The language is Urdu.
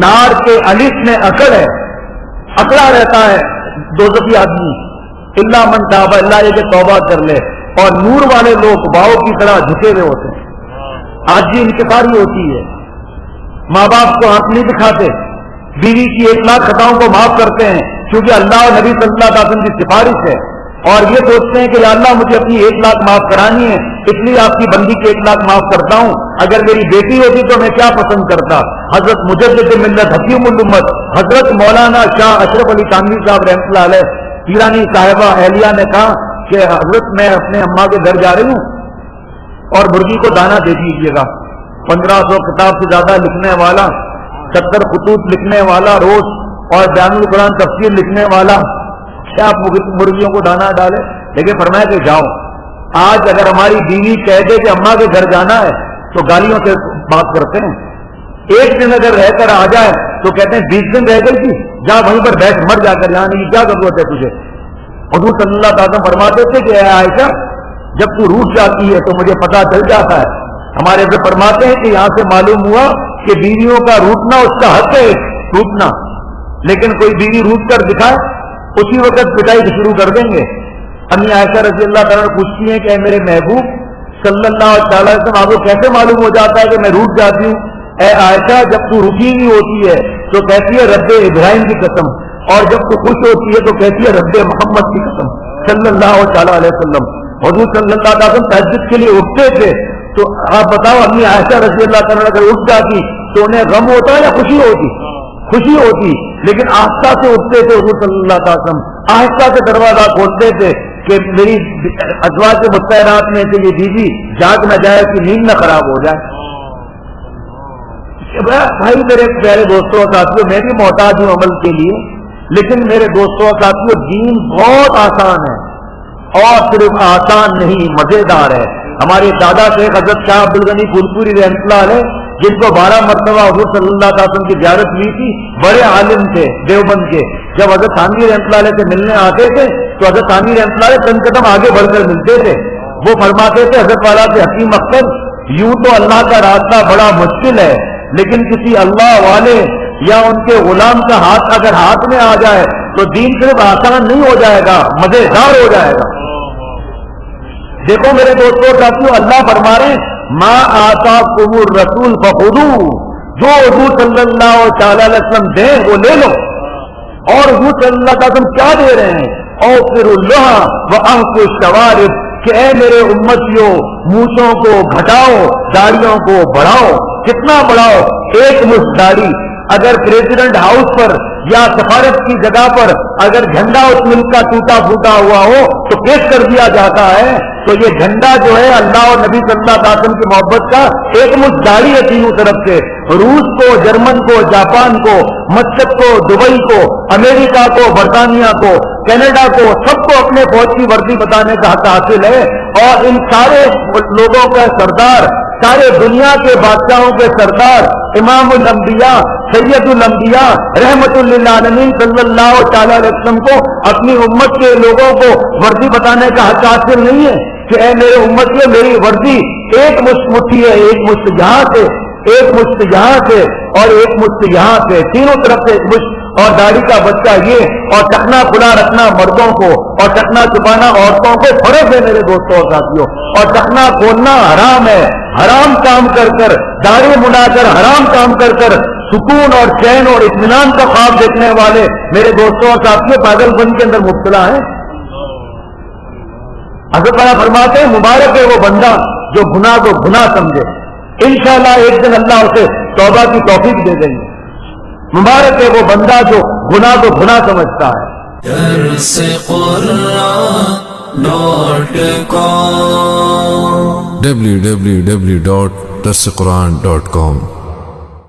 نار کے الف میں اکڑ ہے، اکڑا رہتا ہے دوزخی آدمی، الا من تاب، اللہ یہ کہ توبہ کر لے. اور نور والے لوگ واؤ کی طرح جھکے ہوئے ہوتے ہیں، عاجزی انکساری ہوتی ہے، ماں باپ کو آنکھ نہیں دکھاتے، بیوی کی 1,00,000 خطاؤں کو معاف کرتے ہیں کیونکہ اللہ اور نبی صلی اللہ علیہ وسلم کی سفارش ہے. اور یہ سوچتے ہیں کہ یا اللہ مجھے اپنی 1,00,000 معاف کرانی ہے، اس لیے آپ کی بندی کی 1,00,000 معاف کرتا ہوں. اگر میری بیٹی ہوتی تو میں کیا پسند کرتا. حضرت مجدد ملت حکیم الامت حضرت مولانا شاہ اشرف علی تھانوی صاحب رحمۃ اللہ علیہ پیرانی صاحبہ اہلیہ نے کہا کہ حضرت میں اپنے اماں کے گھر جا رہی ہوں اور مرغی کو دانہ دے دیجیے گا. 1500 کتاب سے زیادہ لکھنے والا، 70 خطوط لکھنے والا روز، اور بیان القرآن تفسیر لکھنے والا، کیا آپ مرغیوں کو دانہ ڈالے؟ لیکن فرمایا کہ جاؤ. آج اگر ہماری بیوی کہہ دے کہ اماں کے گھر جانا ہے تو گالیوں سے بات کرتے ہیں. ایک دن اگر رہ کر آ جائے تو کہتے ہیں 20 دن رہ گئی تھی، جا وہیں پر بیٹھ مر جا کر، یہاں نہیں کیا ضرورت ہے تجھے. حضور صلی اللہ علیہ وسلم فرماتے تھے کہ اے عائشہ جب تو روٹھ جاتی ہے تو مجھے پتا چل جاتا ہے. ہمارے حضرت فرماتے ہیں کہ یہاں سے معلوم ہوا کہ بیویوں کا روٹنا اس کا حق ہے، روٹنا، لیکن کوئی بیوی روٹ کر دکھائے اسی وقت پٹائی شروع کر دیں گے. امی عائشہ رضی اللہ تعالیٰ پوچھتی ہیں کہ اے میرے محبوب صلی اللہ علیہ وسلم آپ کو کیسے معلوم ہو جاتا ہے کہ میں روٹ جاتی ہوں؟ اے عائشہ جب تو رکی ہوئی ہوتی ہے تو کہتی ہے رب ابراہیم کی قسم، اور جب تو خوش ہوتی ہے تو کہتی ہے رب محمد کی قسم صلی اللہ علیہ وسلم. حضور صلی اللہ علیہ وسلم تہجد کے لیے اٹھتے تھے تو آپ بتاؤ امی عائشہ رضی اللہ تعالیٰ اگر اٹھ جاتی تو انہیں غم ہوتا یا خوشی ہوتی؟ خوشی ہوتی. لیکن آہستہ سے اٹھتے تھے حضور صلی اللہ علیہ وسلم، آہستہ سے دروازہ کھولتے تھے کہ میری ازواج مطہرات میں سے یہ بیوی جاگ نہ جائے کہ نیند نہ خراب ہو جائے. بھائی میرے پیارے دوستوں اور ساتھیوں، میں بھی محتاج ہوں عمل کے لیے، لیکن میرے دوستوں اور ساتھیوں دین بہت آسان ہے، اور صرف آسان نہیں مزیدار ہے. ہمارے دادا شیخ حضرت شاہ عبد الغنی پھولپوری رحمۃ اللہ علیہ جن کو 12 مرتبہ حضور صلی اللہ علیہ وسلم کی زیارت ہوئی تھی، بڑے عالم تھے دیوبند کے. جب حضرت تھانوی رحمۃ اللہ علیہ سے ملنے آتے تھے تو حضرت تھانوی رحمۃ اللہ علیہ چند قدم آگے بڑھ کر ملتے تھے. وہ فرماتے تھے حضرت والا سے حکیم اختر یوں تو اللہ کا راستہ بڑا مشکل ہے، لیکن کسی اللہ والے یا ان کے غلام کا ہاتھ اگر ہاتھ میں آ جائے تو دین صرف آسان نہیں ہو جائے گا، مزیدار ہو جائے گا. دیکھو میرے دوستوں ساتھیوں، اللہ فرما رہے ہیں ما آتاکم الرسول فخذوہ، جو حضور صلی اللہ علیہ وسلم دیں وہ لے لو. اور حضور صلی اللہ علیہ وسلم کیا دے رہے ہیں؟ اوفر اللحى وانقوا الشوارب، کہ اے میرے امتیوں مونچھوں کو گھٹاؤ، داڑھیوں کو بڑھاؤ. کتنا بڑھاؤ؟ ایک مشت داڑھی. اگر پریزیڈنٹ ہاؤس پر یا سفارت کی جگہ پر اگر جھنڈا اس ملک کا ٹوٹا پھوٹا ہوا ہو تو پیش کر دیا جاتا ہے. تو یہ جھنڈا جو ہے اللہ اور نبی صلی اللہ علیہ وسلم کی محبت کا ایک مشت داڑھی ہے تینوں طرف سے. روس کو، جرمن کو، جاپان کو، مسقط کو، دبئی کو، امریکہ کو، برطانیہ کو، کینیڈا کو، سب کو اپنے فوج کی وردی بتانے کا حق حاصل ہے. اور ان سارے لوگوں کا سردار، سارے دنیا کے بادشاہوں کے سردار امام الانبیاء سید الانبیاء رحمت للعالمین صلی اللہ علیہ وسلم کو اپنی امت کے لوگوں کو وردی بتانے کا حق حاصل نہیں ہے کہ اے میرے امت کے میری وردی ایک مٹھی ہے، ایک مشت یہاں سے، ایک مشت یہاں سے، اور ایک مشت یہاں سے، تینوں طرف سے ایک مشت. اور داڑھی کا بچہ یہ، اور ٹکنا کھلا رکھنا مردوں کو اور ٹکنا چھپانا عورتوں کو فرض ہے میرے دوستوں اور ساتھیوں. اور ٹکنا کھولنا حرام ہے. حرام کام کر کر، داڑھی مڑا کر، حرام کام کر کر سکون اور چین اور اطمینان کا خواب دیکھنے والے میرے دوستوں اور ساتھیوں پاگل پن کے اندر مبتلا ہیں. حضرت تعالیٰ فرماتے ہیں مبارک ہے وہ بندہ جو گناہ کو گناہ سمجھے، انشاءاللہ ایک دن اللہ اسے توبہ کی توفیق دے دیں گے. مبارک ہے وہ بندہ جو گناہ کو گناہ سمجھتا ہے. درس قرآن www.درسقرآن.com